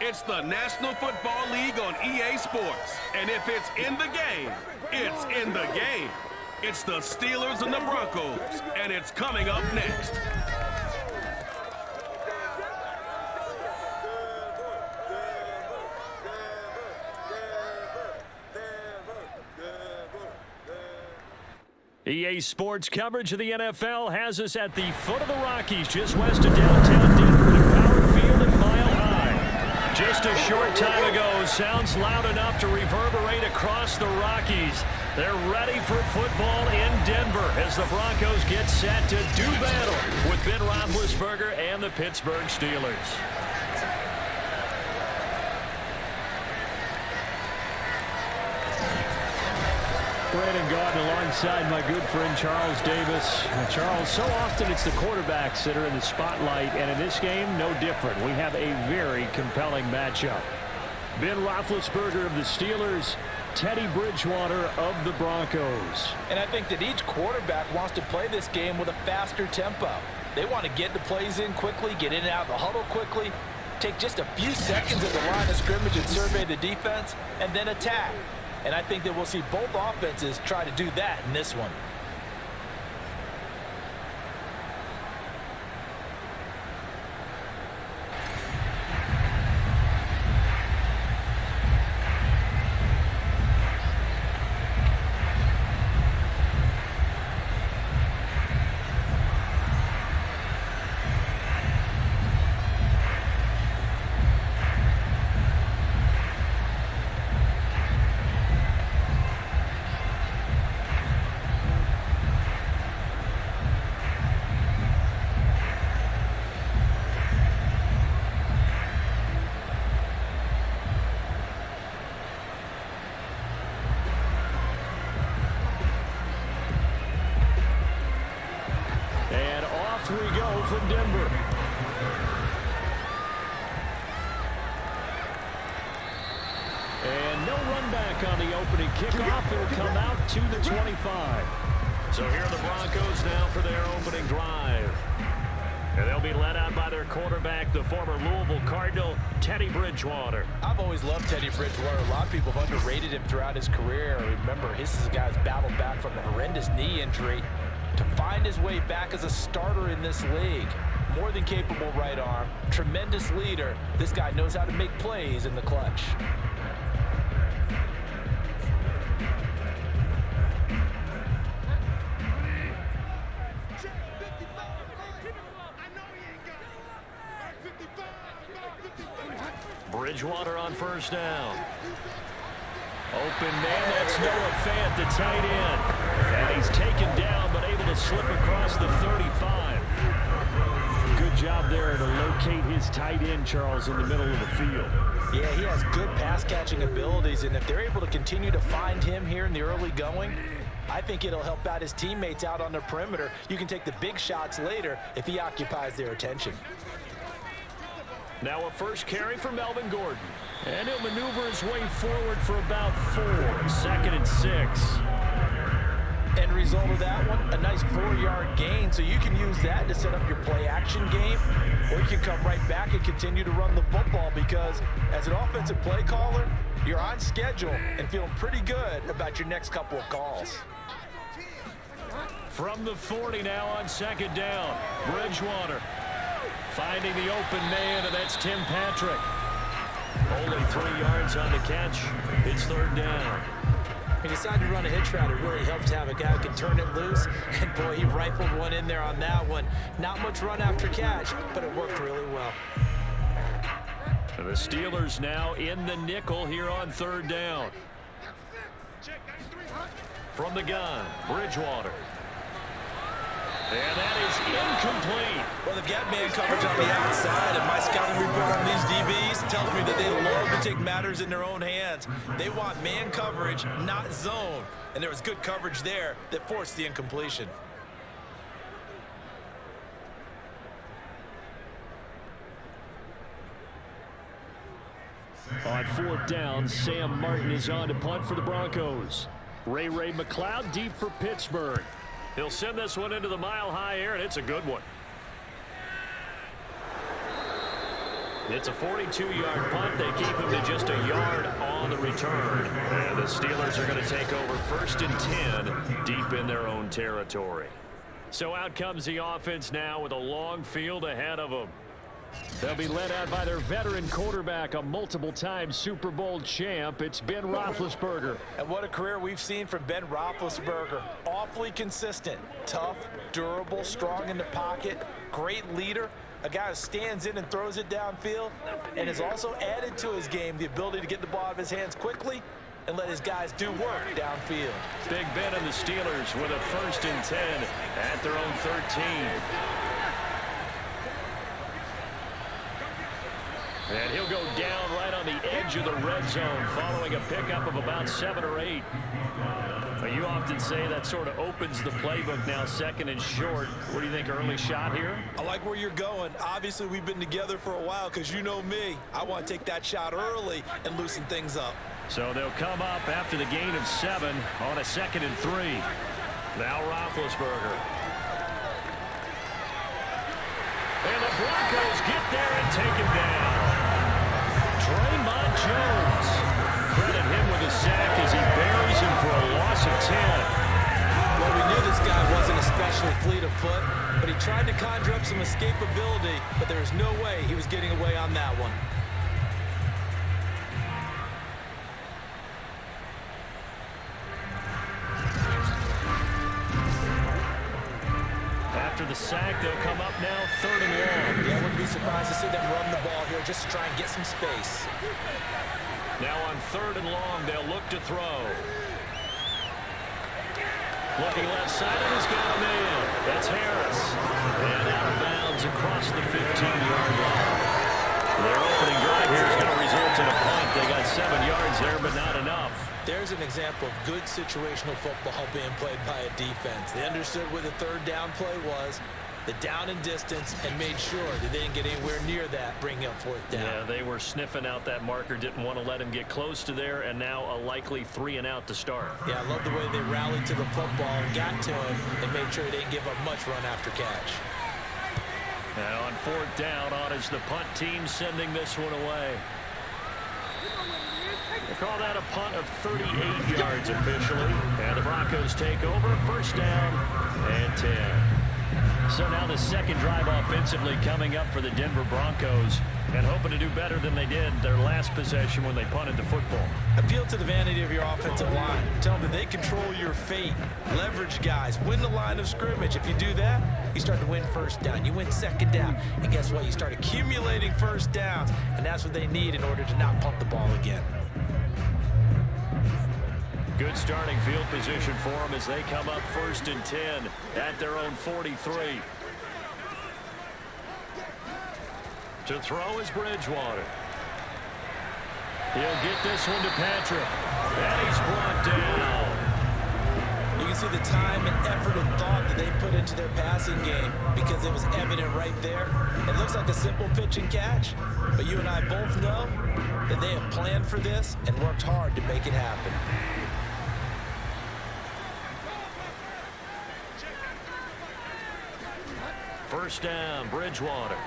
It's the National Football League on EA Sports. And if it's in the game, it's in the game. It's the Steelers and the Broncos, and it's coming up next. EA Sports coverage of the NFL has us at the foot of the Rockies, just west of downtown Denver at Power Field and Mile High. Just a short time ago, sounds loud enough to reverberate across the Rockies. They're ready for football in Denver as the Broncos get set to do battle with Ben Roethlisberger and the Pittsburgh Steelers. Brandon Gaudin alongside my good friend Charles Davis. Charles, so often it's the quarterbacks that are in the spotlight, and in this game, no different. We have a very compelling matchup. Ben Roethlisberger of the Steelers, Teddy Bridgewater of the Broncos. And I think that each quarterback wants to play this game with a faster tempo. They want to get the plays in quickly, get in and out of the huddle quickly, take just a few seconds at the line of scrimmage and survey the defense, and then attack. And I think that we'll see both offenses try to do that in this one. From Denver. And no run back on the opening kickoff. It'll come out to the 25. So here are the Broncos now for their opening drive. And they'll be led out by their quarterback, the former Louisville Cardinal, Teddy Bridgewater. I've always loved Teddy Bridgewater. A lot of people have underrated him throughout his career. Remember, this is a guy who's battled back from a horrendous knee injury to find his way back as a starter in this league. More than capable right arm, tremendous leader. This guy knows how to make plays in the clutch. Bridgewater on first down. Open man, that's Noah Fant, the tight end. And he's taken down, but able to slip across the 35. Good job there to locate his tight end, Charles, in the middle of the field. Yeah, he has good pass-catching abilities, and if they're able to continue to find him here in the early going, I think it'll help out his teammates out on the perimeter. You can take the big shots later if he occupies their attention. Now a first carry for Melvin Gordon. And he'll maneuver his way forward for about 4. 2nd and 6. End result of that one, a nice 4-yard gain. So you can use that to set up your play-action game, or you can come right back and continue to run the football because as an offensive play caller, you're on schedule and feeling pretty good about your next couple of calls. From the 40 now on 2nd down, Bridgewater finding the open man, and that's Tim Patrick. Only 3 yards on the catch. It's 3rd down. He decided to run a hitch route. It really helps to have a guy who can turn it loose. And, boy, he rifled one in there on that one. Not much run after catch, but it worked really well. The Steelers now in the nickel here on 3rd down. From the gun, Bridgewater. And that is incomplete. Well, they've got man coverage on the outside, and my scouting report on these DBs tells me that they love to take matters in their own hands. They want man coverage, not zone. And there was good coverage there that forced the incompletion. On 4th down, Sam Martin is on to punt for the Broncos. Ray McLeod deep for Pittsburgh. He'll send this one into the mile-high air, and it's a good one. It's a 42-yard punt. They keep him to just a yard on the return. And the Steelers are going to take over 1st and 10 deep in their own territory. So out comes the offense now with a long field ahead of them. They'll be led out by their veteran quarterback, a multiple-time Super Bowl champ. It's Ben Roethlisberger. And what a career we've seen from Ben Roethlisberger. Awfully consistent, tough, durable, strong in the pocket, great leader, a guy who stands in and throws it downfield, and has also added to his game the ability to get the ball out of his hands quickly and let his guys do work downfield. Big Ben and the Steelers with a 1st and 10 at their own 13. And he'll go down right on the edge of the red zone following a pickup of about 7 or 8. You often say that sort of opens the playbook now, 2nd and short. What do you think, early shot here? I like where you're going. Obviously, we've been together for a while because you know me. I want to take that shot early and loosen things up. So they'll come up after the gain of 7 on a 2nd and 3. Now Roethlisberger. And the Broncos get there and take him down. Draymond Jones. Credit him with a sack as he buries him for a loss of 10. Well, we knew this guy wasn't especially fleet of foot, but he tried to conjure up some escapability, but there was no way he was getting away on that one. After the sack, they'll come up now 3rd and long. Yeah, I wouldn't be surprised to see them run the ball here just to try and get some space. Now on 3rd and long, they'll look to throw. Looking left side, and he's got a man. That's Harris. And out of bounds across the 15-yard line. Their opening drive here is going to result in a punt. They got 7 yards there, but not enough. There's an example of good situational football being played by a defense. They understood where the 3rd down play was, the down and distance, and made sure that they didn't get anywhere near that, bringing up 4th down. Yeah, they were sniffing out that marker, didn't want to let him get close to there, and now a likely 3 and out to start. Yeah, I love the way they rallied to the football and got to him and made sure they didn't give up much run after catch. Now on 4th down, on is the punt team sending this one away. They call that a punt of 38 yards officially. And the Broncos take over. 1st down and 10. So now the 2nd drive offensively coming up for the Denver Broncos, and hoping to do better than they did their last possession when they punted the football. Appeal to the vanity of your offensive line. Tell them that they control your fate. Leverage guys. Win the line of scrimmage. If you do that, you start to win 1st down. You win 2nd down. And guess what? You start accumulating 1st downs. And that's what they need in order to not punt the ball again. Good starting field position for them as they come up 1st and 10 at their own 43. To throw is Bridgewater. He'll get this one to Patrick. And he's brought down. You can see the time and effort and thought that they put into their passing game because it was evident right there. It looks like a simple pitch and catch, but you and I both know that they have planned for this and worked hard to make it happen. 1st down, Bridgewater.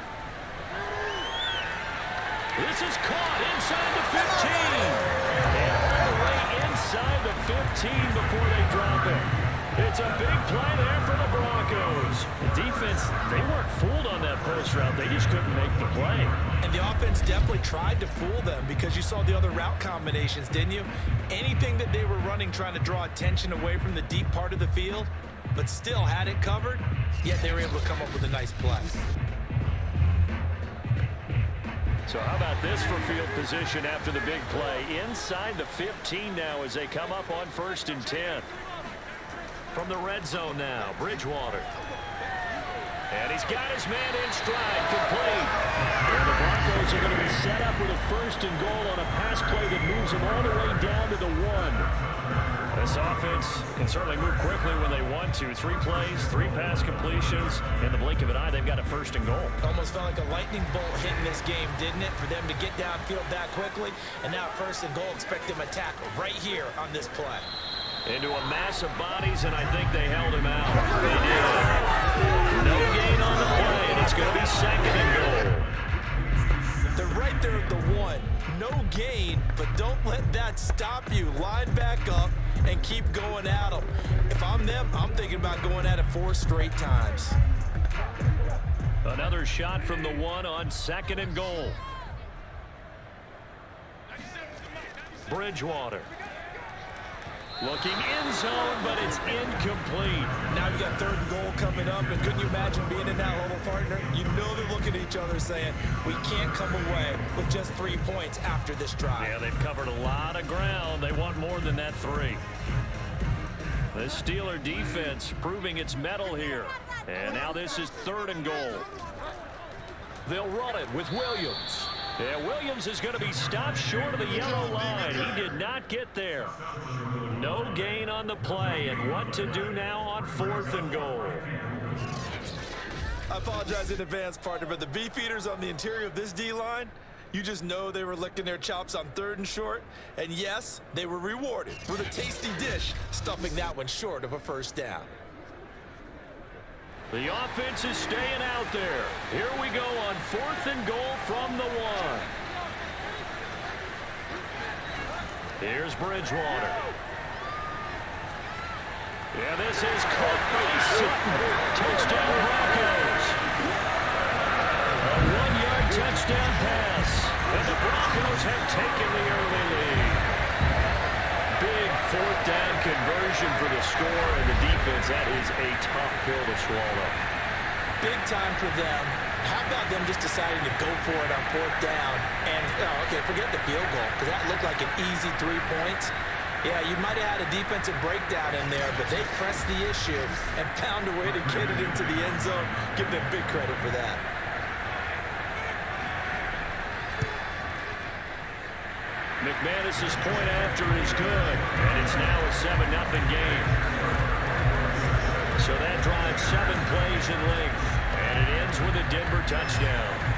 This is caught inside the 15. And all the way inside the 15 before they drop it. It's a big play there for the Broncos. The defense, they weren't fooled on that post route. They just couldn't make the play. And the offense definitely tried to fool them because you saw the other route combinations, didn't you? Anything that they were running trying to draw attention away from the deep part of the field, but still had it covered, yet they were able to come up with a nice play. So how about this for field position after the big play? Inside the 15 now as they come up on 1st and 10. From the red zone now, Bridgewater. And he's got his man in stride, complete. And the Broncos are going to be set up with a 1st and goal on a pass play that moves them all the way down to the 1. This offense can certainly move quickly when they want to. 3 plays, 3 pass completions. In the blink of an eye, they've got a 1st and goal. Almost felt like a lightning bolt hitting this game, didn't it? For them to get downfield that quickly. And now 1st and goal, expect them to tackle right here on this play. Into a mass of bodies, and I think they held him out. They did. No gain on the play, and it's going to be 2nd and goal. The Don't let that stop you. Line back up and keep going at them. If I'm them, I'm thinking about going at it 4 straight times. Another shot from the 1 on 2nd and goal. Bridgewater. Looking in zone, but it's incomplete. Now you got 3rd and goal coming up, and couldn't you imagine being in that huddle, partner? You know they're looking at each other saying, we can't come away with just 3 points after this drive. Yeah, they've covered a lot of ground. They want more than that 3. The Steeler defense proving its mettle here. And now this is 3rd and goal. They'll run it with Williams. Yeah, Williams is going to be stopped short of the yellow line. He did not get there. No gain on the play, and what to do now on 4th and goal. I apologize in advance, partner, but the beef eaters on the interior of this D-line, you just know they were licking their chops on 3rd and short. And yes, they were rewarded with a tasty dish, stuffing that one short of a 1st down. The offense is staying out there. Here we go on 4th and goal from the 1. Here's Bridgewater. Yeah, this is caught by Sutton. Touchdown Broncos. A 1-yard touchdown pass. And the Broncos have taken the early lead. Big 4th down conversion for the score, and the defense, that is a tough pill to swallow. Big time for them. How about them just deciding to go for it on 4th down? And, okay, forget the field goal, because that looked like an easy 3 points. Yeah, you might have had a defensive breakdown in there, but they pressed the issue and found a way to get it into the end zone. Give them big credit for that. McManus's point after is good, and it's now a 7-0 game. So that drives 7 plays in length, and it ends with a Denver touchdown.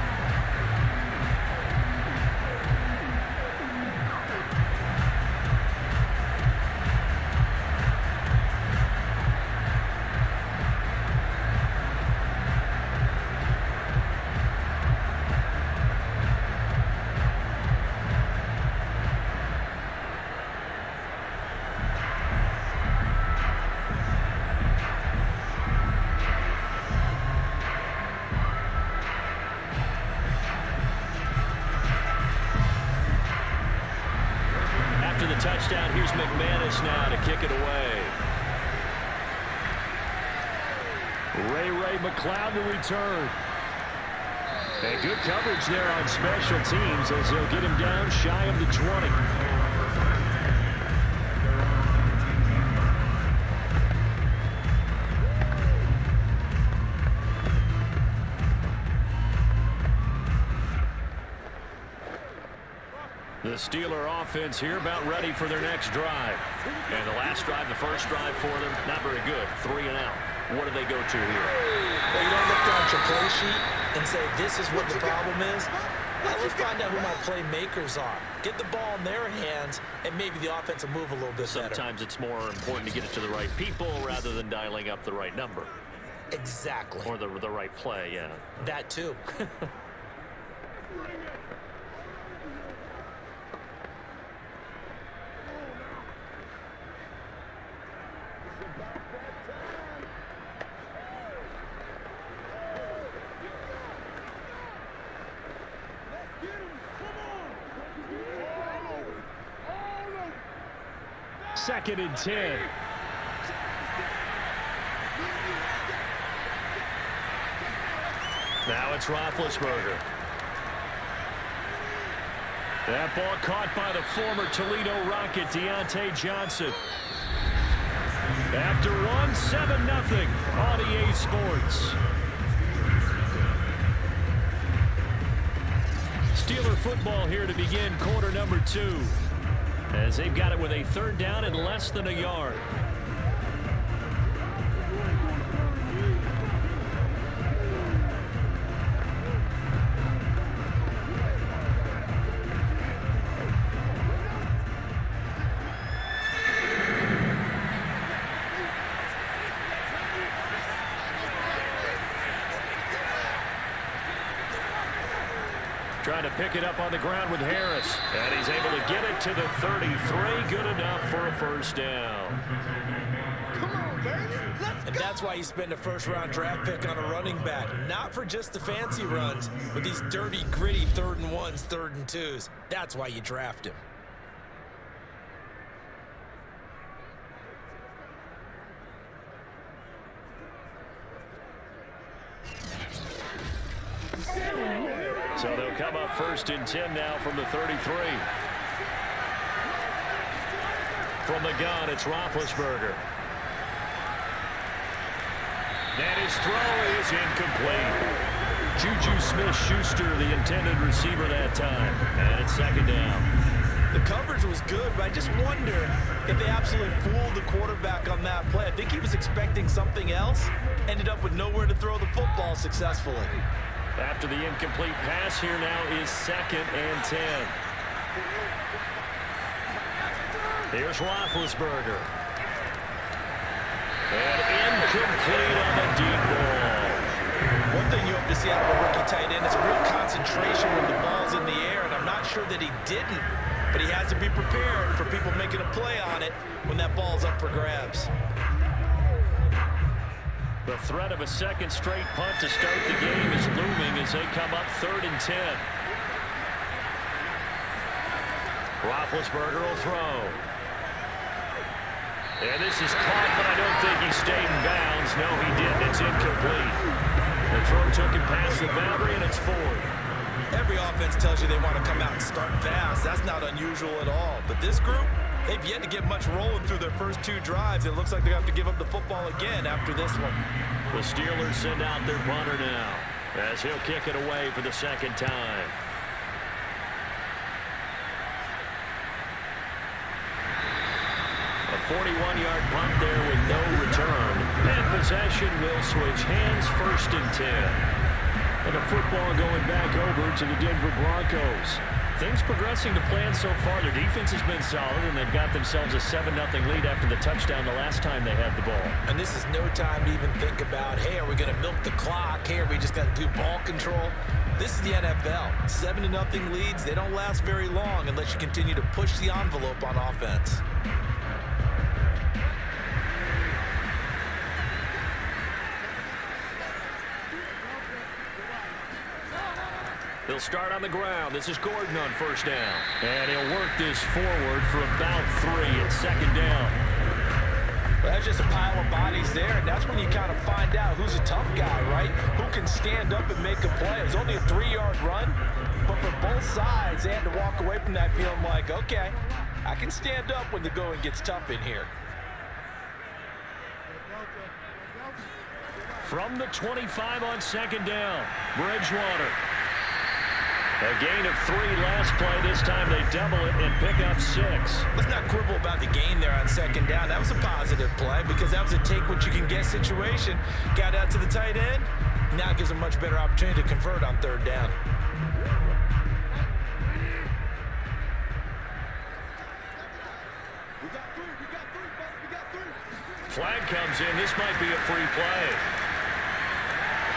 Touchdown. Here's McManus now to kick it away. Ray McLeod to return. And good coverage there on special teams as they'll get him down shy of the 20. The Steeler offense here about ready for their next drive. And the last drive, the first drive for them, not very good. 3 and out. What do they go to here? Well, you don't look down at your play sheet and say, this is what the problem is. Well, let's find out who my playmakers are. Get the ball in their hands, and maybe the offense will move a little bit better. Sometimes it's more important to get it to the right people rather than dialing up the right number. Exactly. Or the right play, yeah. That too. Second and 10. Now it's Roethlisberger. That ball caught by the former Toledo Rocket, Deontay Johnson. After one, 7-0 on EA Sports. Steeler football here to begin quarter number 2. As they've got it with a 3rd down and less than a yard. Trying to pick it up on the ground with Harris. And he's able to get it to the 33. Good enough for a first down. And that's why you spend a first-round draft pick on a running back. Not for just the fancy runs, but these dirty, gritty 3rd and 1s, 3rd and 2s. That's why you draft him. So they'll come up 1st and 10 now from the 33. From the gun, it's Roethlisberger. And his throw is incomplete. Juju Smith-Schuster, the intended receiver that time. And it's 2nd down. The coverage was good, but I just wonder if they absolutely fooled the quarterback on that play. I think he was expecting something else. Ended up with nowhere to throw the football successfully. After the incomplete pass, here now is 2nd and 10. Here's Roethlisberger. And incomplete on the deep ball. One thing you hope to see out of a rookie tight end is a real concentration when the ball's in the air, and I'm not sure that he didn't, but he has to be prepared for people making a play on it when that ball's up for grabs. The threat of a 2nd straight punt to start the game is looming as they come up 3rd and 10. Roethlisberger will throw. And this is caught, but I don't think he stayed in bounds. No, he didn't. It's incomplete. The throw took him past the boundary, and it's 4th. Every offense tells you they want to come out and start fast. That's not unusual at all. But this group, they've yet to get much rolling through their first 2 drives. It looks like they're going to have to give up the football again after this one. The Steelers send out their punter now as he'll kick it away for the 2nd time. A 41-yard punt there with no return. And possession will switch hands, 1st and 10. And the football going back over to the Denver Broncos. Things progressing to plan so far. Their defense has been solid, and they've got themselves a 7-0 lead after the touchdown the last time they had the ball. And this is no time to even think about, hey, are we going to milk the clock? Hey, are we just going to do ball control? This is the NFL. 7-0 leads, they don't last very long unless you continue to push the envelope on offense. He'll start on the ground. This is Gordon on 1st down. And he'll work this forward for about 3. It's 2nd down. Well, that's just a pile of bodies there, and that's when you kind of find out who's a tough guy, right? Who can stand up and make a play. It was only a 3-yard run, but for both sides, they had to walk away from that feeling like, okay, I can stand up when the going gets tough in here. From the 25 on 2nd down, Bridgewater. A gain of 3 last play. This time they double it and pick up 6. Let's not quibble about the gain there on 2nd down. That was a positive play because that was a take-what-you-can-get situation. Got out to the tight end. Now it gives a much better opportunity to convert on 3rd down. Flag comes in. This might be a free play.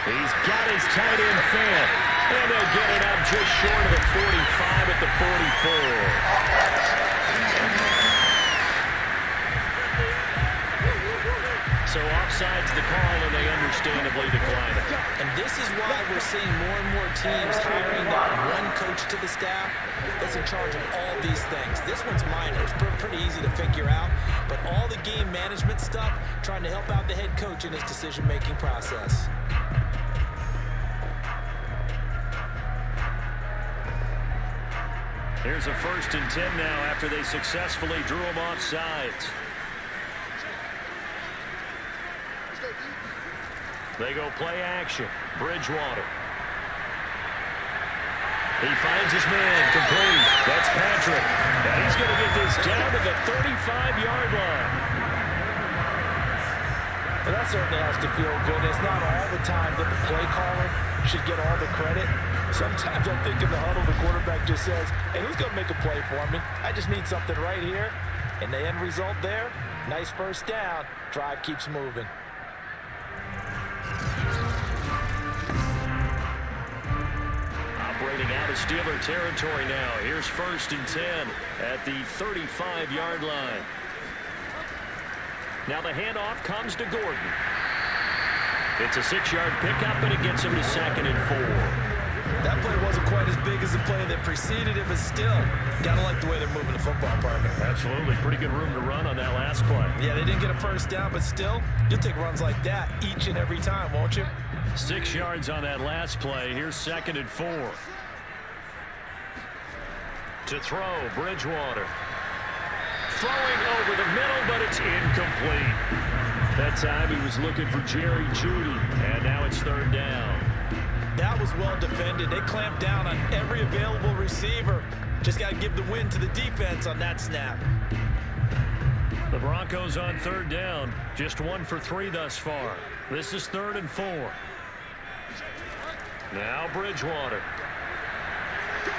He's got his tight end fan. And they'll get it up just short of the 45 at the 44. So offside's the call, and they understandably decline it. And this is why we're seeing more and more teams hiring that one coach to the staff that's in charge of all these things. This one's minor. It's pretty easy to figure out. But all the game management stuff, trying to help out the head coach in his decision-making process. Here's a 1st and 10 now after they successfully drew him off sides. They go play action. Bridgewater. He finds his man, complete. That's Patrick. And he's going to get this down to the 35-yard line. Well, that certainly has to feel good. It's not all the time that the play caller should get all the credit. Sometimes I think in the huddle, the quarterback just says, hey, who's going to make a play for me? I just need something right here. And the end result there, nice 1st down. Drive keeps moving. Operating out of Steeler territory now. Here's 1st and 10 at the 35-yard line. Now the handoff comes to Gordon. It's a 6-yard pickup, and it gets him to 2nd and 4. That play wasn't quite as big as the play that preceded it, but still, gotta like the way they're moving the football, partner. Absolutely. Pretty good room to run on that last play. Yeah, they didn't get a 1st down, but still, you'll take runs like that each and every time, won't you? 6 yards on that last play. Here's 2nd and 4. To throw, Bridgewater. Throwing over the middle, but it's incomplete. That time he was looking for Jerry Jeudy, and now it's 3rd down. That was well defended. They clamped down on every available receiver. Just got to give the win to the defense on that snap. The Broncos on 3rd down. Just 1 for 3 thus far. This is 3rd and 4. Now Bridgewater.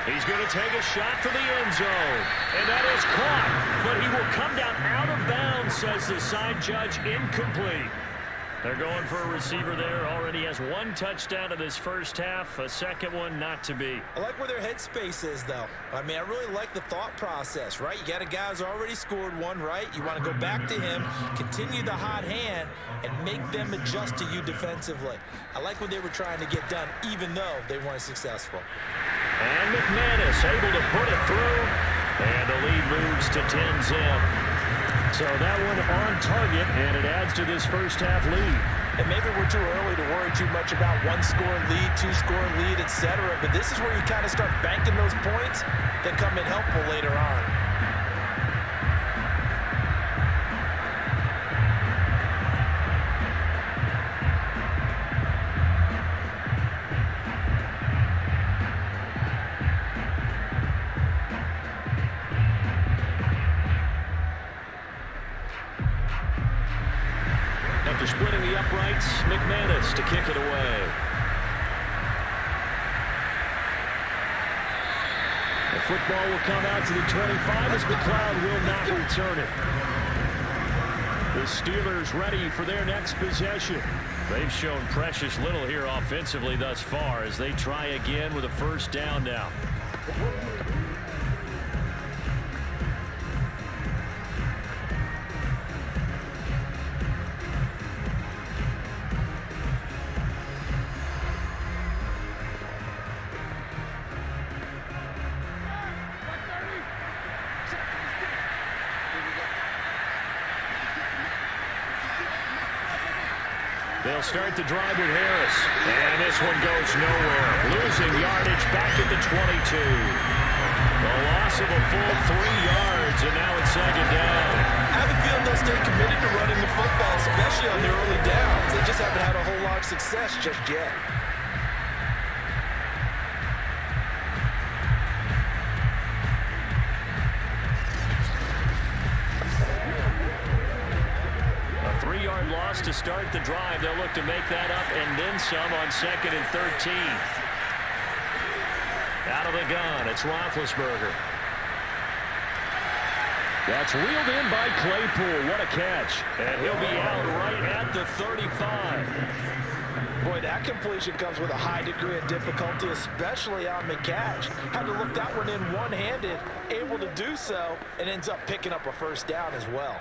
He's going to take a shot for the end zone. And that is caught. But he will come down out of bounds, says the side judge. Incomplete. They're going for a receiver there. Already has 1 touchdown in this first half. A second one not to be. I like where their headspace is, though. I mean, I really like the thought process, right? You got a guy who's already scored 1, right? You want to go back to him, continue the hot hand, and make them adjust to you defensively. I like what they were trying to get done, even though they weren't successful. And McManus able to put it through. And the lead moves to 10-zip. So that one on target, and it adds to this first half lead. And maybe we're too early to worry too much about 1-score lead, 2-score lead, etc. But this is where you kind of start banking those points that come in helpful later on. After splitting the uprights, McManus to kick it away. The football will come out to the 25 as McLeod will not return it. The Steelers ready for their next possession. They've shown precious little here offensively thus far as they try again with a 1st down now. They'll start the drive with Harris. And this one goes nowhere. Losing yardage back at the 22. The loss of a full 3 yards, and now it's 2nd down. I have a feeling they'll stay committed to running the football, especially on their early downs. They just haven't had a whole lot of success just yet. Loss to start the drive. They'll look to make that up and then some on 2nd and 13. Out of the gun, it's Roethlisberger. That's reeled in by Claypool. What a catch. And he'll be out right at the 35. Boy, that completion comes with a high degree of difficulty, especially on the catch. Had to look that one in one-handed, able to do so, and ends up picking up a 1st down as well.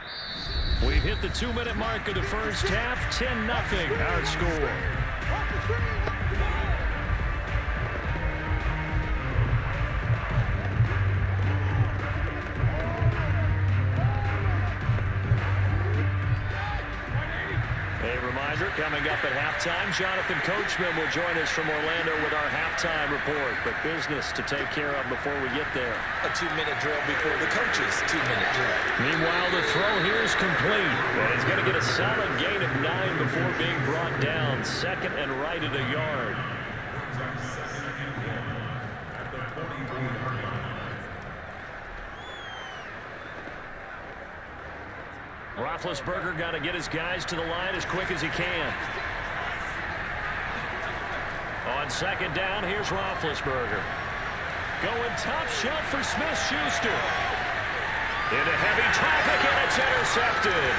We've hit the 2-minute mark of the first half. 10-0 our score. Coming up at halftime, Jonathan Coachman will join us from Orlando with our halftime report. But business to take care of before we get there. A 2-minute drill before the coach's 2-minute drill. Meanwhile, the throw here is complete. And he's going to get a solid gain of 9 before being brought down. 2nd and right at a yard. Roethlisberger got to get his guys to the line as quick as he can. On 2nd down, here's Roethlisberger. Going top shelf for Smith-Schuster. Into heavy traffic, and it's intercepted.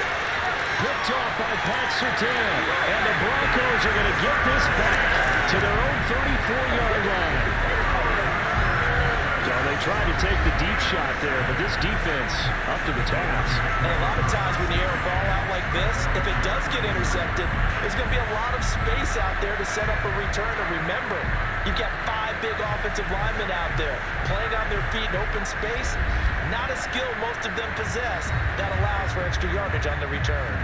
Picked off by Pat Surtain. And the Broncos are going to get this back to their own 34-yard line. tried to take the deep shot there, but this defense up to the task. And a lot of times when you air a ball out like this, if it does get intercepted, there's going to be a lot of space out there to set up a return. And remember, you've got 5 big offensive linemen out there playing on their feet in open space. Not a skill most of them possess that allows for extra yardage on the return.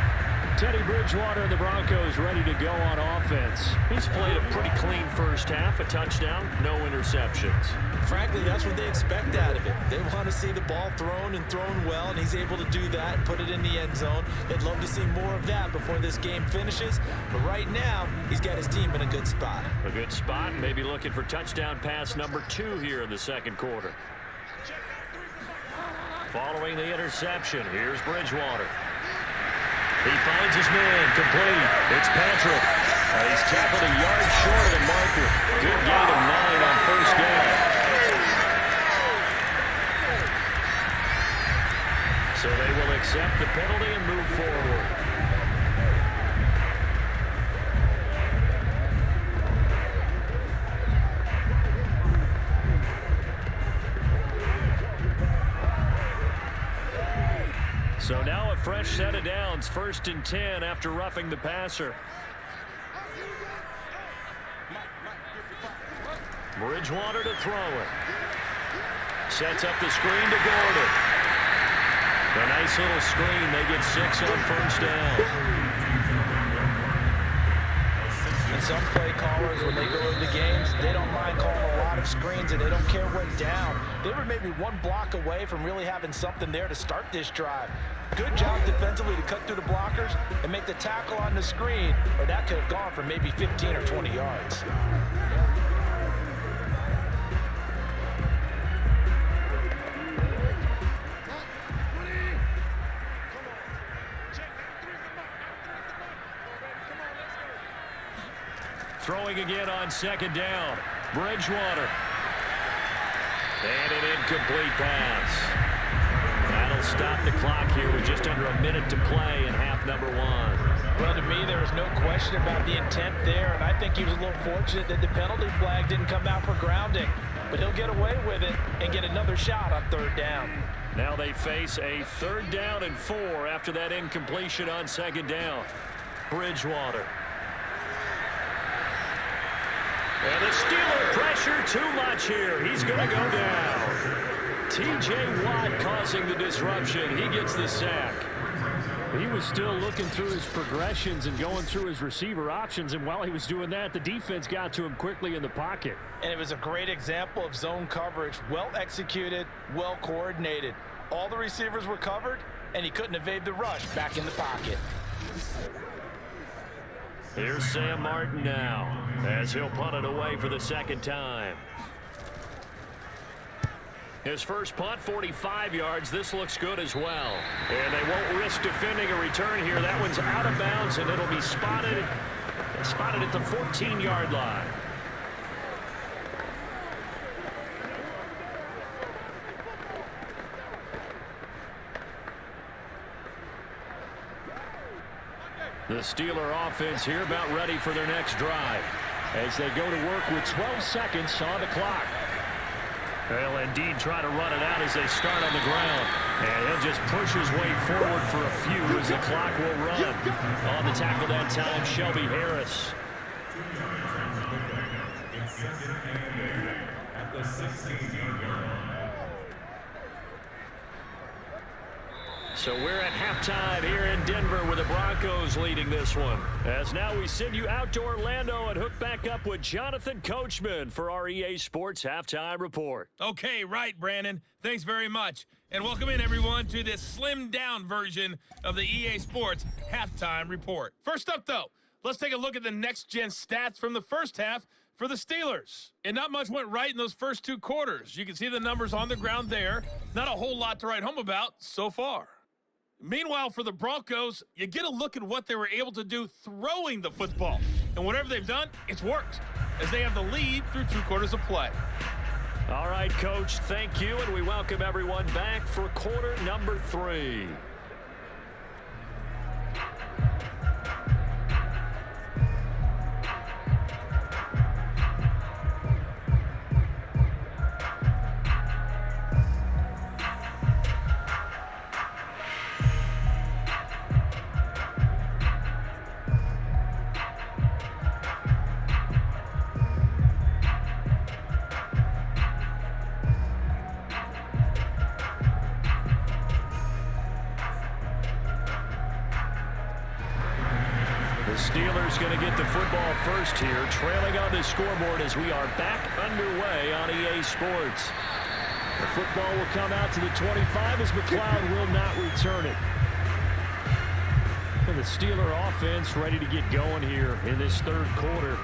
Teddy Bridgewater and the Broncos ready to go on offense. He's played a pretty clean first half, a touchdown, no interceptions. Frankly, that's what they expect out of it. They want to see the ball thrown and thrown well, and he's able to do that and put it in the end zone. They'd love to see more of that before this game finishes, but right now, he's got his team in a good spot. A good spot, maybe looking for touchdown pass number 2 here in the second quarter. Following the interception, here's Bridgewater. He finds his man, complete. It's Patrick. He's tackled a yard short of the marker. Good gain of 9 on first down. So they will accept the penalty and move forward. So now a fresh set of downs, 1st and 10 after roughing the passer. Bridgewater to throw it. Sets up the screen to Gordon. A nice little screen. They get 6 on first down. And some play callers, when they go into games, they don't mind calling a lot of screens, and they don't care what down. They were maybe 1 block away from really having something there to start this drive. Good job defensively to cut through the blockers and make the tackle on the screen, or that could have gone for maybe 15 or 20 yards. Throwing again on 2nd down. Bridgewater. And an incomplete pass. That'll stop the clock here with just under a minute to play in half number 1. Well, to me, there was no question about the intent there, and I think he was a little fortunate that the penalty flag didn't come out for grounding. But he'll get away with it and get another shot on 3rd down. Now they face a 3rd down and 4 after that incompletion on 2nd down. Bridgewater. And the Steeler pressure too much here. He's going to go down. T.J. Watt causing the disruption. He gets the sack. He was still looking through his progressions and going through his receiver options, and while he was doing that, the defense got to him quickly in the pocket. And it was a great example of zone coverage. Well executed, well coordinated. All the receivers were covered, and he couldn't evade the rush back in the pocket. Here's Sam Martin now, as he'll punt it away for the 2nd time. His first punt, 45 yards. This looks good as well. And they won't risk defending a return here. That one's out of bounds, and it'll be spotted at the 14-yard line. The Steeler offense here about ready for their next drive as they go to work with 12 seconds on the clock. They'll indeed try to run it out as they start on the ground. And he'll just push his way forward for a few as the clock will run. On the tackle that time, Shelby Harris. At the 16-yard line. So we're at halftime here in Denver with the Broncos leading this one. As now we send you out to Orlando and hook back up with Jonathan Coachman for our EA Sports Halftime Report. Okay, right, Brandon. Thanks very much. And welcome in, everyone, to this slimmed-down version of the EA Sports Halftime Report. First up, though, let's take a look at the next-gen stats from the first half for the Steelers. And not much went right in those first 2 quarters. You can see the numbers on the ground there. Not a whole lot to write home about so far. Meanwhile, for the Broncos, you get a look at what they were able to do throwing the football. And whatever they've done, it's worked, as they have the lead through 2 quarters of play. All right, Coach, thank you, and we welcome everyone back for quarter number 3. Pittsburgh's going to get the football first here, trailing on the scoreboard as we are back underway on EA Sports. The football will come out to the 25 as McLeod will not return it. And the Steeler offense ready to get going here in this third quarter.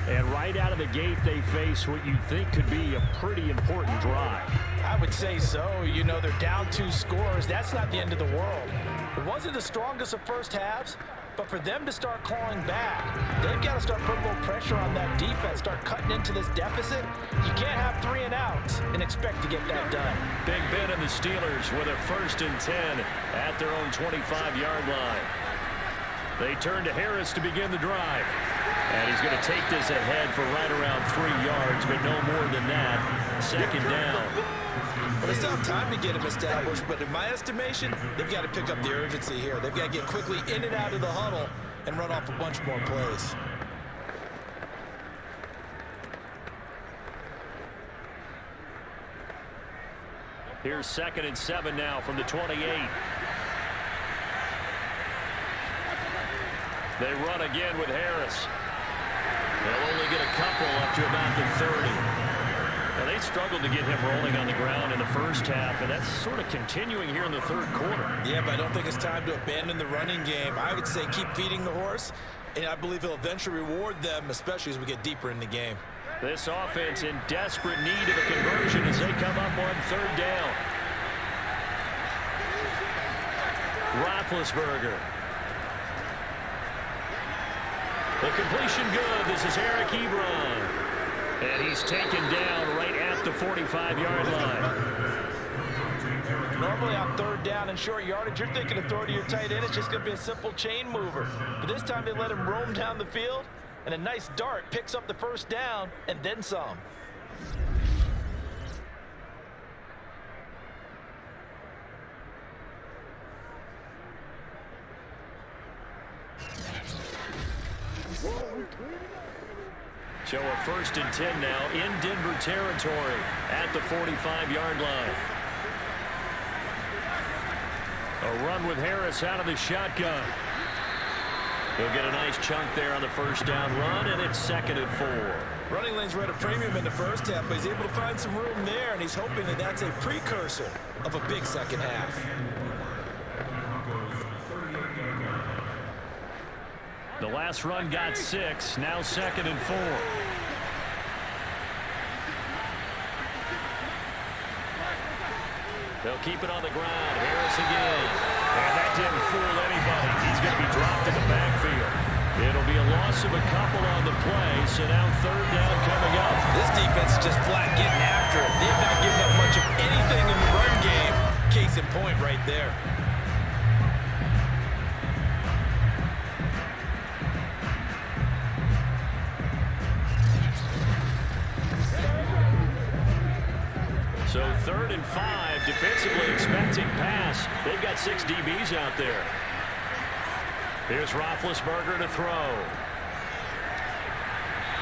And right out of the gate, they face what you think could be a pretty important drive. I would say so. You know, they're down 2 scores. That's not the end of the world. It wasn't the strongest of first halves, but for them to start clawing back, they've got to start putting a little pressure on that defense, start cutting into this deficit. You can't have 3 and outs and expect to get that done. Big Ben and the Steelers with a 1st and 10 at their own 25-yard line. They turn to Harris to begin the drive. And he's going to take this ahead for right around 3 yards, but no more than that. 2nd down. Well, they still have time to get him established, but in my estimation, they've got to pick up the urgency here. They've got to get quickly in and out of the huddle and run off a bunch more plays. Here's 2nd and 7 now from the 28. They run again with Harris. They'll only get a couple up to about the 30. Now, they struggled to get him rolling on the ground in the first half, and that's sort of continuing here in the third quarter. Yeah, but I don't think it's time to abandon the running game. I would say keep feeding the horse, and I believe he'll eventually reward them, especially as we get deeper in the game. This offense in desperate need of a conversion as they come up on 3rd down. Roethlisberger. The completion good. This is Eric Ebron. And he's taken down right at the 45-yard line. Normally on 3rd down and short yardage, you're thinking of throw to your tight end. It's just going to be a simple chain mover. But this time they let him roam down the field, and a nice dart picks up the 1st down and then some. So a 1st and 10 now in Denver territory at the 45-yard line. A run with Harris out of the shotgun. He'll get a nice chunk there on the 1st down run, and it's 2nd and 4. Running lanes were at a premium in the first half, but he's able to find some room there, and he's hoping that that's a precursor of a big second half. The last run got 6, now 2nd and 4. They'll keep it on the ground. Harris again. And that didn't fool anybody. He's going to be dropped in the backfield. It'll be a loss of a couple on the play, so now 3rd down coming up. This defense is just flat getting after it. They've not given up much of anything in the run game. Case in point right there. So 3rd and 5, defensively expecting pass. They've got 6 DBs out there. Here's Roethlisberger to throw.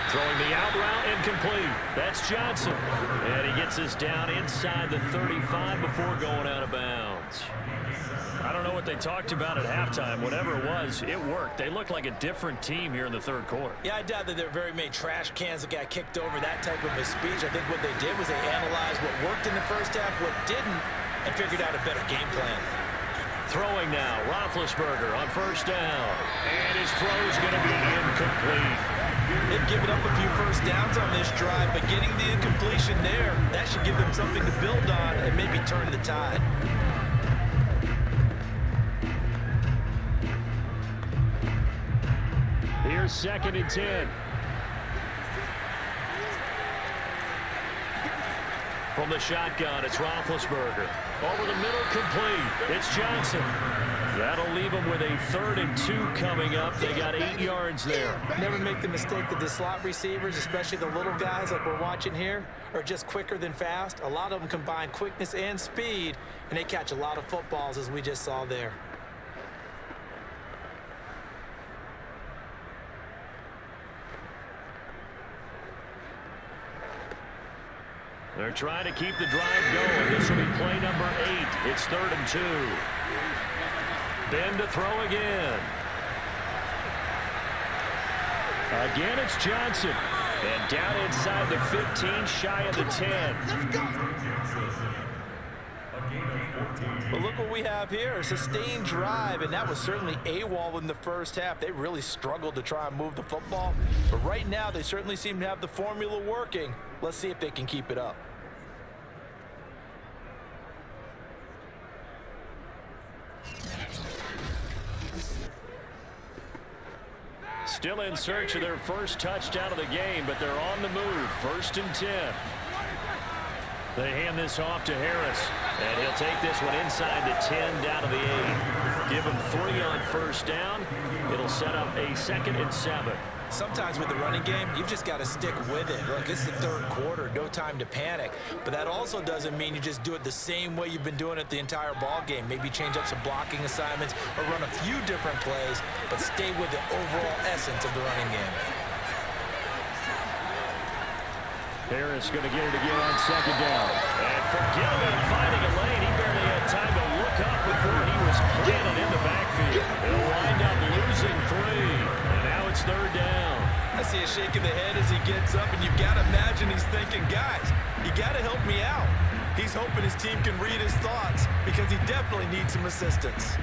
Throwing the out route incomplete. That's Johnson. And he gets us down inside the 35 before going out of bounds. I don't know what they talked about at halftime. Whatever it was, it worked. They look like a different team here in the third quarter. Yeah, I doubt that there were very many trash cans that got kicked over, that type of a speech. I think what they did was they analyzed what worked in the first half, what didn't, and figured out a better game plan. Throwing now, Roethlisberger on 1st down. And his throw is going to be incomplete. They've given up a few 1st downs on this drive, but getting the incompletion there, that should give them something to build on and maybe turn the tide. Here's 2nd and 10. From the shotgun, it's Roethlisberger. Over the middle, complete. It's Johnson. That'll leave them with a 3rd and 2 coming up. They got 8 yards there. Never make the mistake that the slot receivers, especially the little guys like we're watching here, are just quicker than fast. A lot of them combine quickness and speed, and they catch a lot of footballs, as we just saw there. They're trying to keep the drive going. This will be play number 8. It's 3rd and 2. Ben to throw again. Again, it's Johnson. And down inside the 15, shy of the 10. But look what we have here, a sustained drive, and that was certainly AWOL in the first half. They really struggled to try and move the football. But right now, they certainly seem to have the formula working. Let's see if they can keep it up. Still in search of their first touchdown of the game, but they're on the move. 1st and 10. They hand this off to Harris, and he'll take this one inside the 10 down to the 8. Give him 3 on 1st down. It'll set up a 2nd and 7. Sometimes with the running game, you've just got to stick with it. Look, this is the 3rd quarter, no time to panic. But that also doesn't mean you just do it the same way you've been doing it the entire ball game. Maybe change up some blocking assignments or run a few different plays, but stay with the overall essence of the running game. Harris going to get it again on 2nd down. And forget about finding a lane. He barely had time to look up before he was planted in the backfield. They'll wind up losing 3. And now it's 3rd down. I see a shake of the head as he gets up, and you've got to imagine he's thinking, guys, you got to help me out. He's hoping his team can read his thoughts because he definitely needs some assistance.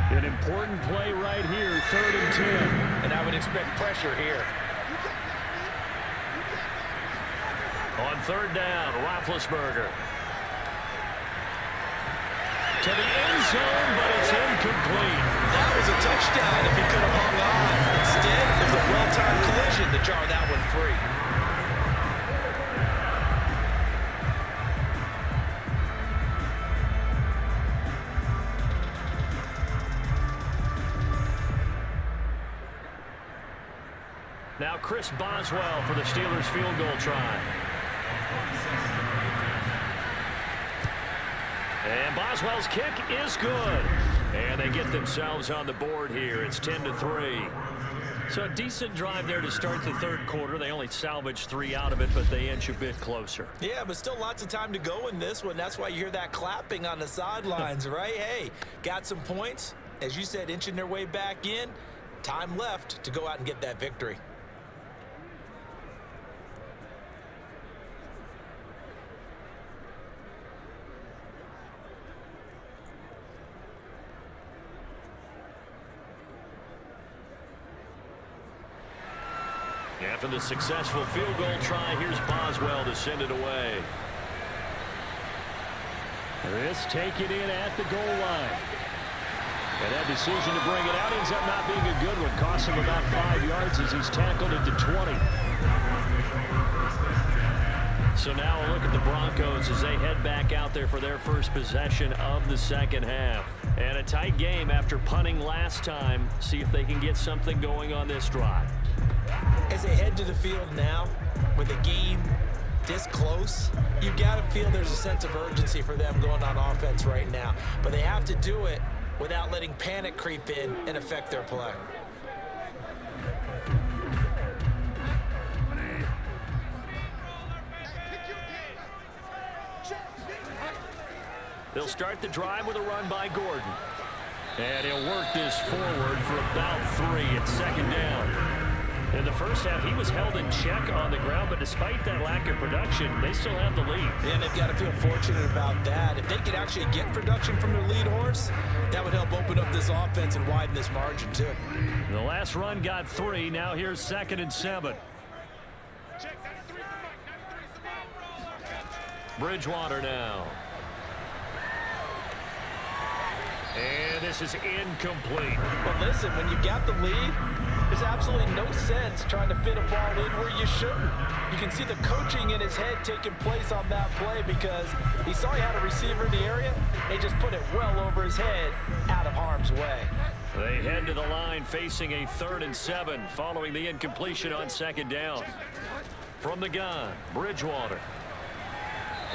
An important play right here, 3rd and 10. And I would expect pressure here. On 3rd down, Roethlisberger. To the end zone, but it's incomplete. That was a touchdown if he could have hung on. Instead, there's a well-timed collision to jar that one free. Now Chris Boswell for the Steelers field goal try. And Boswell's kick is good. And they get themselves on the board here. It's 10-3. So a decent drive there to start the 3rd quarter. They only salvaged 3 out of it, but they inch a bit closer. Yeah, but still lots of time to go in this one. That's why you hear that clapping on the sidelines, right? Hey, got some points. As you said, inching their way back in. Time left to go out and get that victory. After the successful field goal try, here's Boswell to send it away. This taken in at the goal line. And that decision to bring it out ends up not being a good one. Cost him about 5 yards as he's tackled into 20. So now a look at the Broncos as they head back out there for their first possession of the 2nd half. And a tight game after punting last time. See if they can get something going on this drive. As they head to the field now, with a game this close, you've got to feel there's a sense of urgency for them going on offense right now. But they have to do it without letting panic creep in and affect their play. They'll start the drive with a run by Gordon. And he'll work this forward for about 3 at 2nd down. In the first half, he was held in check on the ground, but despite that lack of production, they still have the lead. And they've got to feel fortunate about that. If they could actually get production from their lead horse, that would help open up this offense and widen this margin, too. The last run got 3. Now here's 2nd and 7. Bridgewater now. And this is incomplete. But listen, when you've got the lead, there's absolutely no sense trying to fit a ball in where you shouldn't. You can see the coaching in his head taking place on that play because he saw he had a receiver in the area. They just put it well over his head, out of harm's way. They head to the line facing a 3rd and 7 following the incompletion on 2nd down. From the gun, Bridgewater.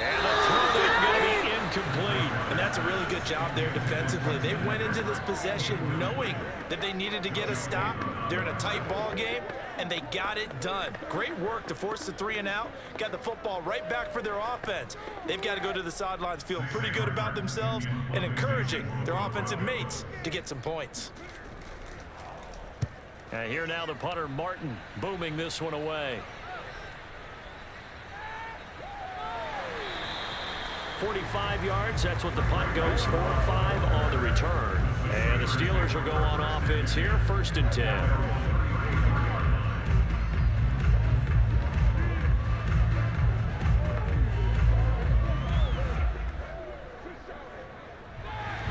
And the throw there going to be incomplete. And that's a really good job there defensively. They went into this possession knowing that they needed to get a stop. They're in a tight ball game, and they got it done. Great work to force the 3 and out. Got the football right back for their offense. They've got to go to the sidelines feeling pretty good about themselves and encouraging their offensive mates to get some points. And here now the punter, Martin, booming this one away. 45 yards, that's what the punt goes for. 5 on the return. And the Steelers will go on offense here, 1st and 10.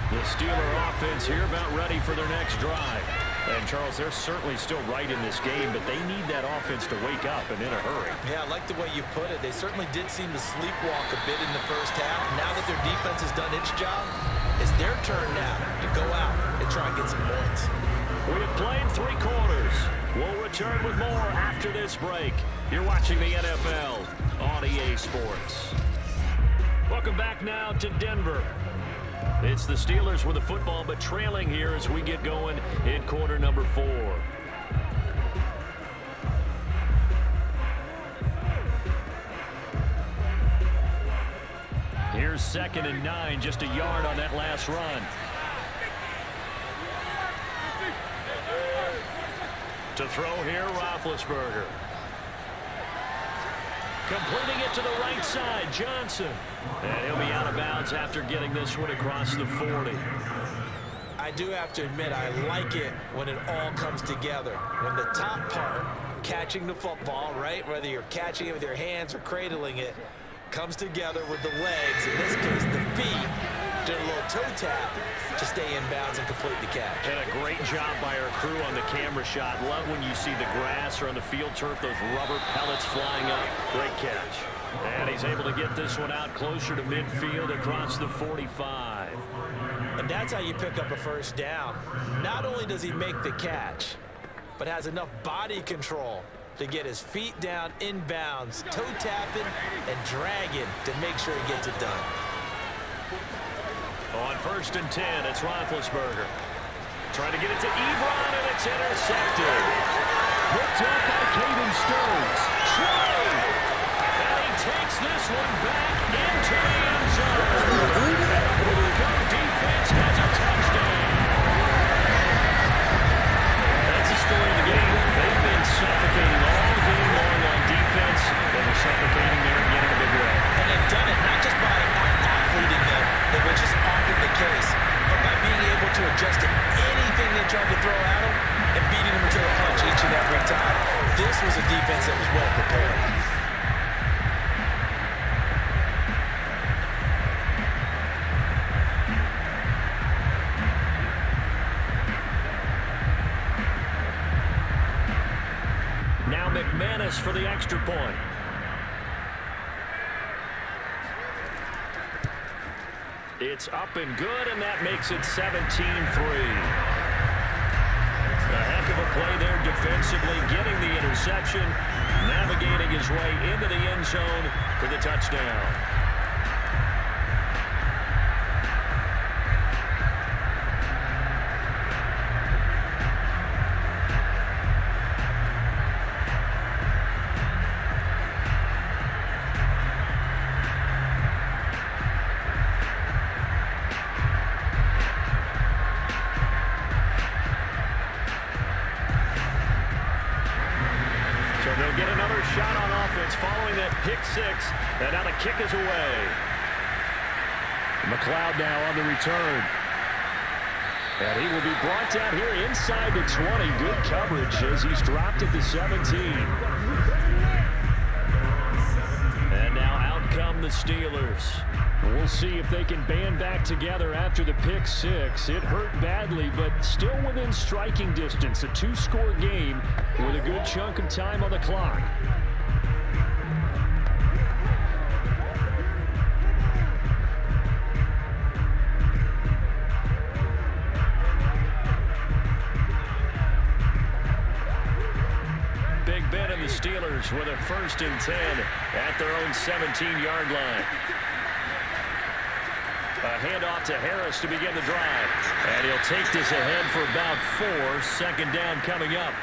The Steeler offense here about ready for their next drive. And, Charles, they're certainly still right in this game, but they need that offense to wake up and in a hurry. Yeah, I like the way you put it. They certainly did seem to sleepwalk a bit in the first half. Now that their defense has done its job, it's their turn now to go out and try and get some points. We have played 3 quarters. We'll return with more after this break. You're watching the NFL on EA Sports. Welcome back now to Denver. It's the Steelers with the football, but trailing here as we get going in quarter number 4. Here's 2nd and 9, just a yard on that last run. To throw here, Roethlisberger. Completing it to the right side, Johnson. And he'll be out of bounds after getting this one across the 40. I do have to admit, I like it when it all comes together. When the top part, catching the football, right, whether you're catching it with your hands or cradling it, comes together with the legs, in this case the feet, did a little toe tap to stay in bounds and complete the catch. And a great job by our crew on the camera shot. Love when you see the grass or on the field turf, those rubber pellets flying up. Great catch. And he's able to get this one out closer to midfield across the 45. And that's how you pick up a first down. Not only does he make the catch, but has enough body control to get his feet down in bounds, toe tapping and dragging to make sure he gets it done. On 1st and 10, it's Roethlisberger. Trying to get it to Ebron, and it's intercepted. Picked up by Caden Stearns. Trey! And he takes this one back into the end zone. And defense has a touchdown. That's the story of the game. They've been suffocating all game long on defense, and they're suffocating there again in a big way. And they've done it not just by out-athleting them, which is often the case, but by being able to adjust to anything they tried to throw at them and beating them to the punch each and every time. This was a defense that was well prepared. Now McManus for the extra point. It's up and good, and that makes it 17-3. A heck of a play there defensively, getting the interception, navigating his way into the end zone for the touchdown. They'll get another shot on offense following that pick 6, and now the kick is away. McLeod now on the return. And he will be brought down here inside the 20. Good coverage as he's dropped at the 17. And now out come the Steelers. We'll see if they can band back together after the pick 6. It hurt badly, but still within striking distance. A 2-score game with a good chunk of time on the clock. Big Ben and the Steelers with a 1st and 10 at their own 17-yard line. A handoff to Harris to begin the drive. And he'll take this ahead for about 4. Second down coming up.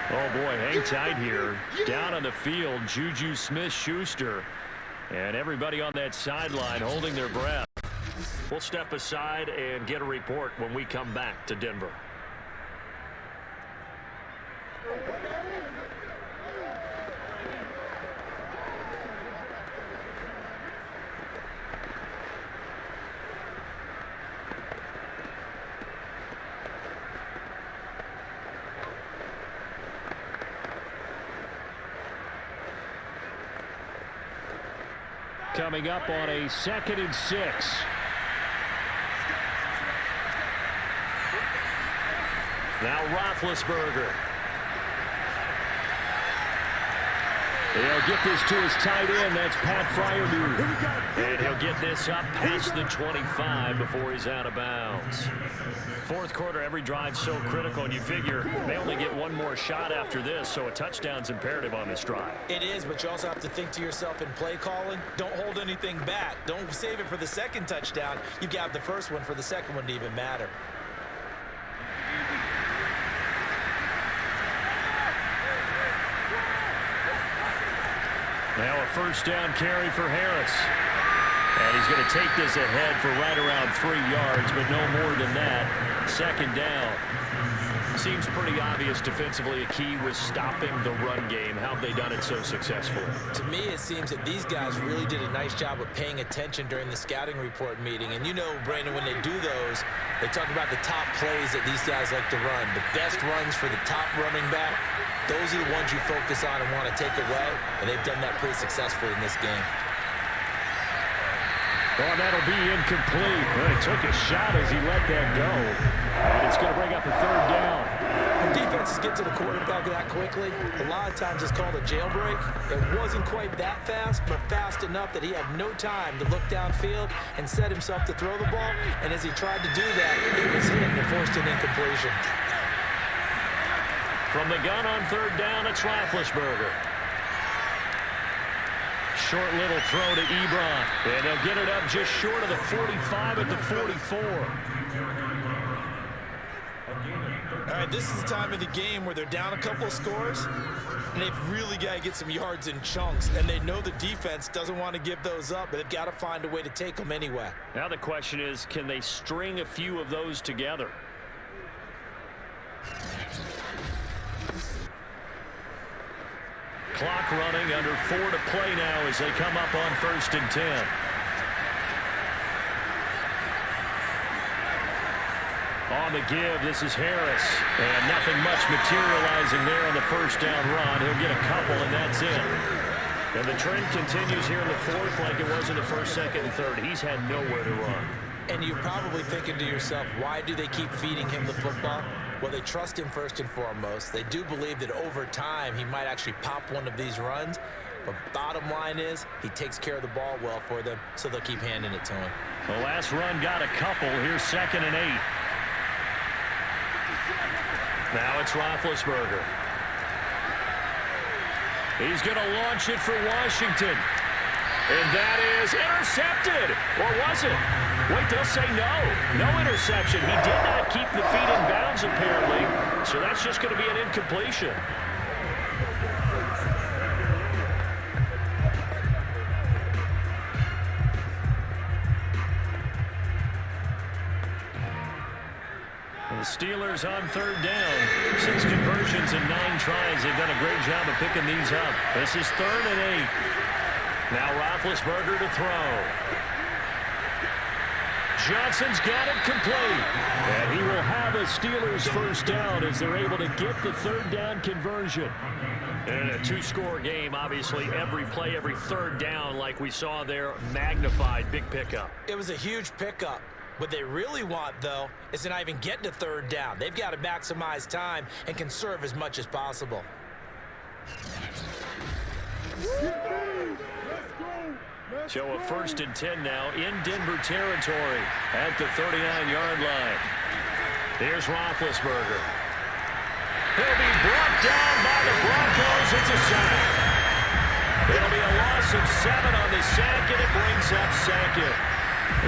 Oh, boy, hang tight here. Down on the field, Juju Smith-Schuster. And everybody on that sideline holding their breath. We'll step aside and get a report when we come back to Denver. Coming up on a 2nd and 6. Now Roethlisberger. He'll get this to his tight end. That's Pat Freiermuth. And he'll get this up past the 25 before he's out of bounds. Fourth quarter, every drive so critical, and you figure they only get one more shot after this, so a touchdown's imperative on this drive. It is, but you also have to think to yourself in play calling, don't hold anything back. Don't save it for the second touchdown. You've got the first one for the second one to even matter. Now a first down carry for Harris. And he's going to take this ahead for right around 3 yards, but no more than that. Second down. Seems pretty obvious defensively a key was stopping the run game. How have they done it so successfully? To me, it seems that these guys really did a nice job of paying attention during the scouting report meeting. And you know, Brandon, when they do those, they talk about the top plays that these guys like to run. The best runs for the top running back, those are the ones you focus on and want to take away. And they've done that pretty successfully in this game. Oh, that'll be incomplete. Well, he took a shot as he let that go. And it's going to bring up a third down. When defenses get to the quarterback that quickly, a lot of times it's called a jailbreak. It wasn't quite that fast, but fast enough that he had no time to look downfield and set himself to throw the ball. And as he tried to do that, it was hit and forced an incompletion. From the gun on third down, it's Roethlisberger. Short little throw to Ebron. And they'll get it up just short of the 45 at the 44. All right, this is the time of the game where they're down a couple of scores, and they've really got to get some yards in chunks, and they know the defense doesn't want to give those up, but they've got to find a way to take them anyway. Now the question is, can they string a few of those together? Clock running, under 4 to play now as they come up on 1st and 10. On the give, this is Harris. And nothing much materializing there on the first down run. He'll get a couple, and that's it. And the trend continues here in the 4th like it was in the 1st, 2nd, and 3rd. He's had nowhere to run. And you're probably thinking to yourself, why do they keep feeding him the football? Well, they trust him first and foremost. They do believe that over time he might actually pop one of these runs. But bottom line is he takes care of the ball well for them, so they'll keep handing it to him. The last run got a couple. Here's 2nd and 8. Now it's Roethlisberger. He's going to launch it for Washington. And that is intercepted. Or was it? Wait, they'll say no. No interception. He did not keep the feet in bounds, apparently. So that's just going to be an incompletion. The Steelers on third down. 6 conversions in 9 tries. They've done a great job of picking these up. This is 3rd and 8. Now Roethlisberger to throw. Johnson's got it complete. And he will have a Steelers first down as they're able to get the 3rd down conversion. And a 2-score game, obviously, every play, every 3rd down, like we saw there, magnified, big pickup. It was a huge pickup. What they really want, though, is to not even get to 3rd down. They've got to maximize time and conserve as much as possible. So a 1st and 10 now in Denver territory at the 39-yard line. Here's Roethlisberger. He'll be brought down by the Broncos. It's a sack. It'll be a loss of 7 on the sack, and it brings up 2nd.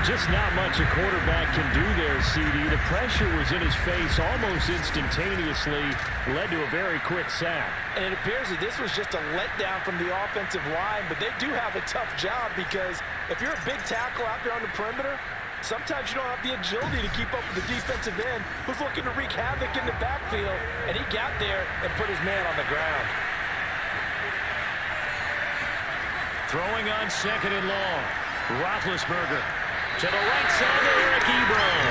Just not much a quarterback can do there, CD. The pressure was in his face almost instantaneously, led to a very quick sack. And it appears that this was just a letdown from the offensive line, but they do have a tough job because if you're a big tackle out there on the perimeter, sometimes you don't have the agility to keep up with the defensive end who's looking to wreak havoc in the backfield, and he got there and put his man on the ground. Throwing on second and long. Roethlisberger to the right side to Eric Ebron.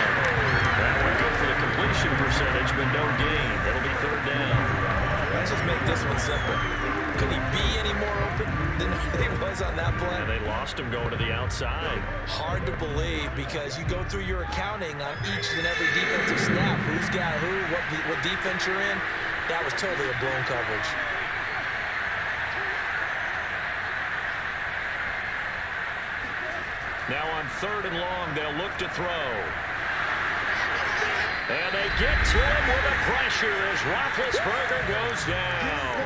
That one good for the completion percentage, but no gain. That'll be third down. Let's just make this one simple. Could he be any more open than he was on that play? And they lost him going to the outside. Hard to believe because you go through your accounting on each and every defensive snap. Who's got who, what defense you're in. That was totally a blown coverage. Now on third and long, they'll look to throw. And they get to him with the pressure as Roethlisberger goes down.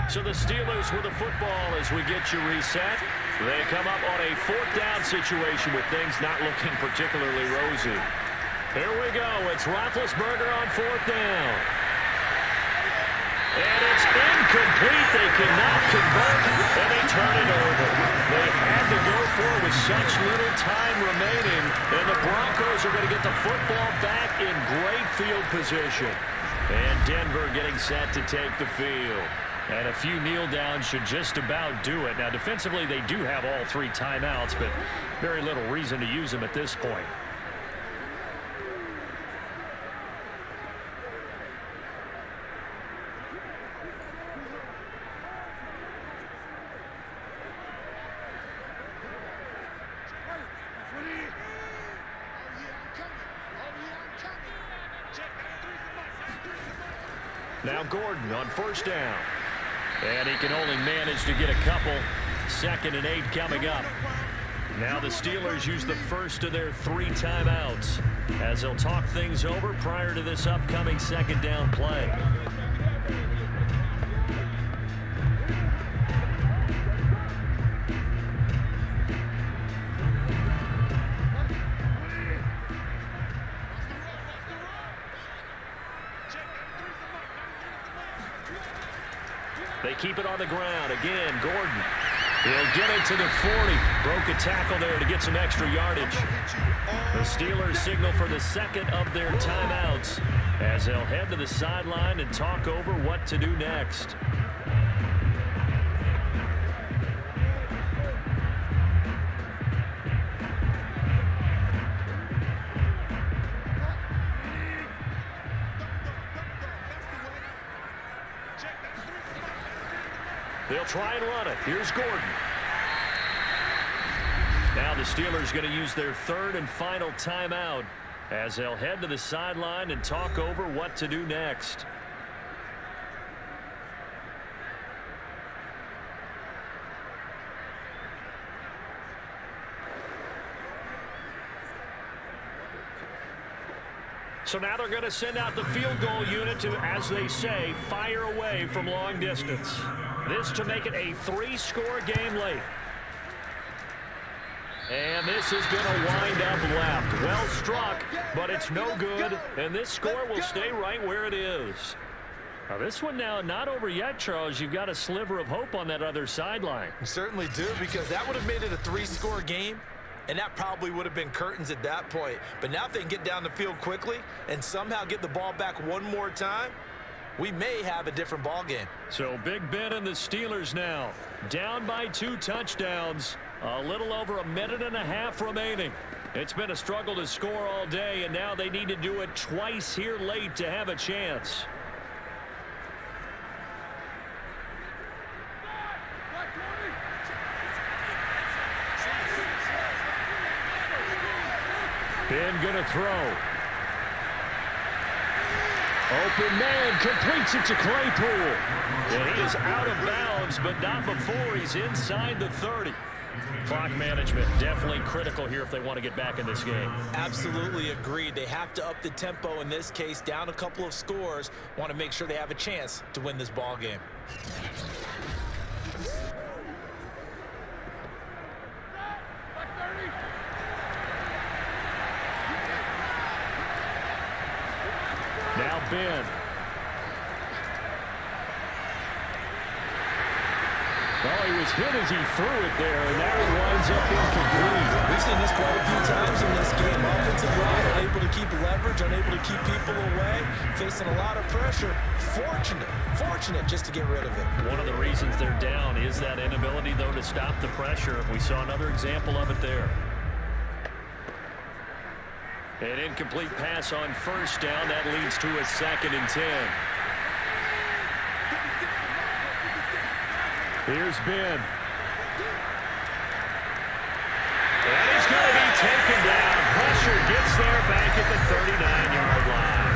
So the Steelers with the football as we get you reset. They come up on a fourth down situation with things not looking particularly rosy. Here we go. It's Roethlisberger on fourth down. And it's incomplete. They cannot convert, and they turn it over. They had to go for it with such little time remaining, and the Broncos are going to get the football back in great field position. And Denver getting set to take the field. And a few kneel downs should just about do it. Now, defensively, they do have all three timeouts, but very little reason to use them at this point. Now Gordon on first down. And he can only manage to get a couple. 2nd and 8 coming up. Now the Steelers use the first of their 3 timeouts as they'll talk things over prior to this upcoming second down play. They keep it on the ground. Again, Gordon. He'll get it to the 40. Broke a tackle there to get some extra yardage. The Steelers signal for the second of their timeouts as they'll head to the sideline and talk over what to do next. They'll try and run it. Here's Gordon. Now the Steelers going to use their 3rd and final timeout as they'll head to the sideline and talk over what to do next. So now they're going to send out the field goal unit to, as they say, fire away from long distance. This to make it a 3-score game late. And this is going to wind up left. Well struck, but it's no good. And this score will stay right where it is. Now this one now not over yet, Charles. You've got a sliver of hope on that other sideline. You certainly do, because that would have made it a 3-score game. And that probably would have been curtains at that point. But now if they can get down the field quickly and somehow get the ball back one more time, we may have a different ball game. So Big Ben and the Steelers now down by 2 touchdowns. A little over a minute and a half remaining. It's been a struggle to score all day, and now they need to do it twice here late to have a chance. Ben gonna throw. Open man completes it to Claypool. And he is out of bounds, but not before he's inside the 30. Clock management, definitely critical here if they want to get back in this game. Absolutely agreed. They have to up the tempo in this case, down a couple of scores. Want to make sure they have a chance to win this ball game. Now Ben. Well, he was hit as he threw it there, and that winds up incomplete. We've seen this quite a few times in this game. Offensive line unable to keep leverage, unable to keep people away, facing a lot of pressure. Fortunate just to get rid of it. One of the reasons they're down is that inability, though, to stop the pressure. We saw another example of it there. An incomplete pass on first down. That leads to a 2nd and 10. Here's Ben. And he's going to be taken down. Pressure gets there back at the 39-yard line.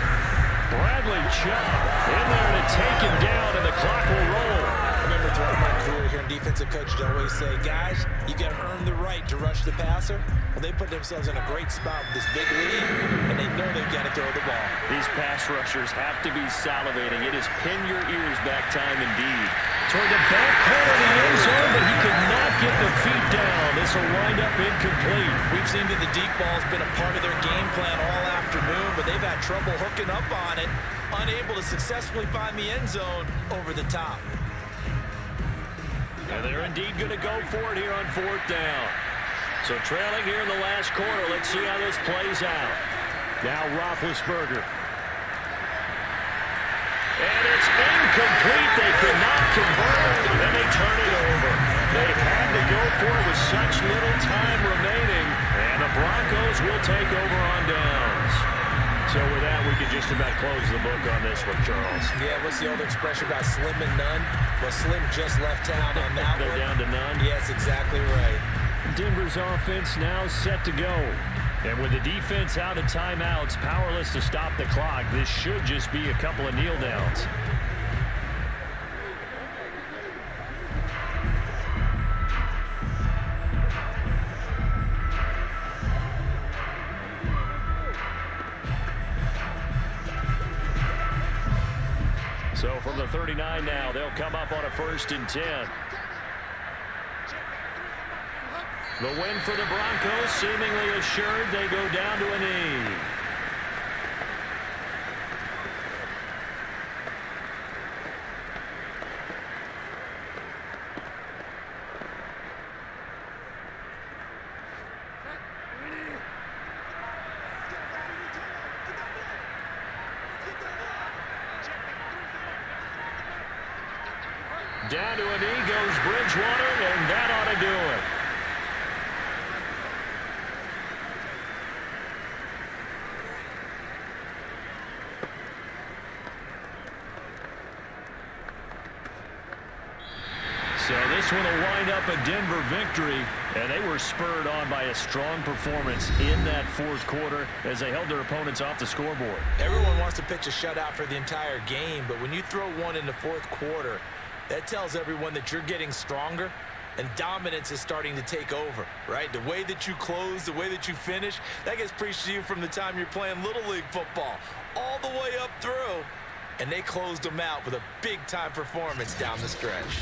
Bradley Chubb in there to take him down, and the clock will roll. I remember throughout my career here in defensive coaches always say, guys, you got to earn the right to rush the passer. Well, they put themselves in a great spot with this big lead, and they know they've got to throw the ball. These pass rushers have to be salivating. It is pin your ears back time indeed. Toward the back corner of the end zone, but he could not get the feet down. This will wind up incomplete. We've seen that the deep ball's been a part of their game plan all afternoon, but they've had trouble hooking up on it, unable to successfully find the end zone over the top. And they're indeed going to go for it here on 4th down. So trailing here in the last quarter. Let's see how this plays out. Now Roethlisberger. And it's incomplete. They could not convert, and then they turn it over. They had to go for it with such little time remaining, and the Broncos will take over on downs. So with that, we can just about close the book on this one, Charles. Yeah, what's the old expression about slim and none? Well, Slim just left town on that They're one. down to none. Yes, exactly right. Denver's offense now set to go. And with the defense out of timeouts, powerless to stop the clock, this should just be a couple of kneel downs. So from the 39 now, they'll come up on a 1st and 10. The win for the Broncos, seemingly assured. They go down to a knee. Down to a knee goes Bridgewater, and that ought to do it. So this one will wind up a Denver victory, and they were spurred on by a strong performance in that 4th quarter as they held their opponents off the scoreboard. Everyone wants to pitch a shutout for the entire game, but when you throw one in the 4th quarter, that tells everyone that you're getting stronger and dominance is starting to take over, right? The way that you close, the way that you finish, that gets preached to you from the time you're playing Little League football all the way up through, and they closed them out with a big-time performance down the stretch.